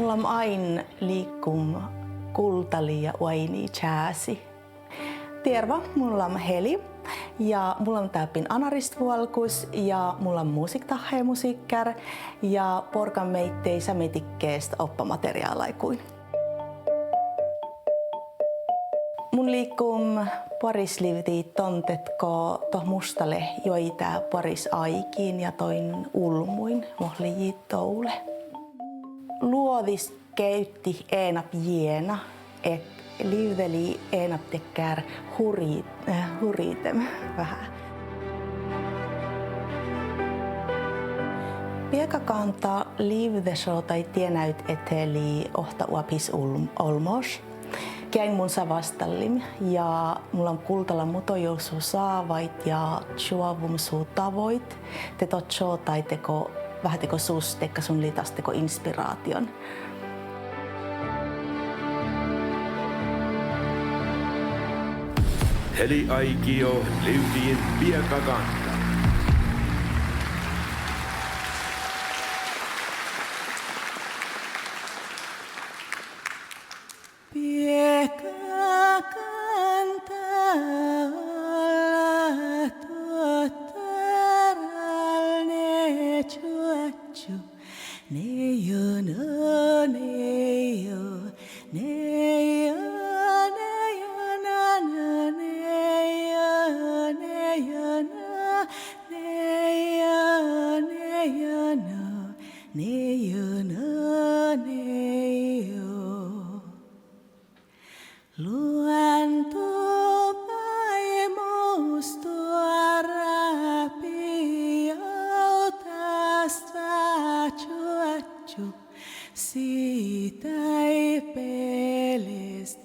mulla on aina liikkum kultali ja uaini jääsi. Terva, mulla on Heli ja mulla on täpin anaristvuolkus ja mulla on musiikkär ja porkan meitteisä metikkeestä oppamateriaalaikuin. Mun liikkum paris livti tontetko toh mustale joita paris aikiin ja toin ulmuin mohli toule. Luodis käytti enap jiena, et livdeli enap tekkär huritem vähän. Piekakanta livdesho tai tienäyt eteli ohta uapis olmos. Käin mun savastallim ja mulla on kultalla mutojousu saavait ja chuovumsuu tavoit. Te totso tai teko vähän teko sus tekka sun litas teko inspiraation. Heli aikio livtiin Piekakanta. Siitä ei pelest,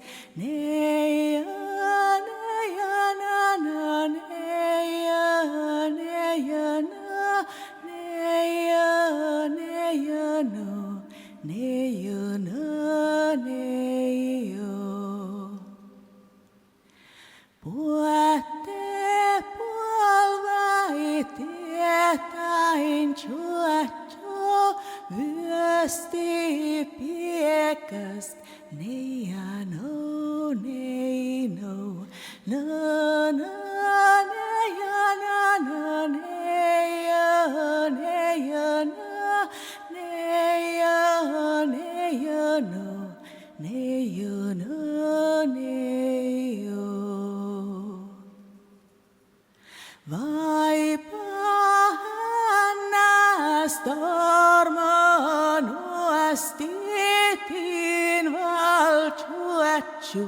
puhutte puolvai tietäin chuacho vyösti piekast neja no neja storman ostitin valchuachu.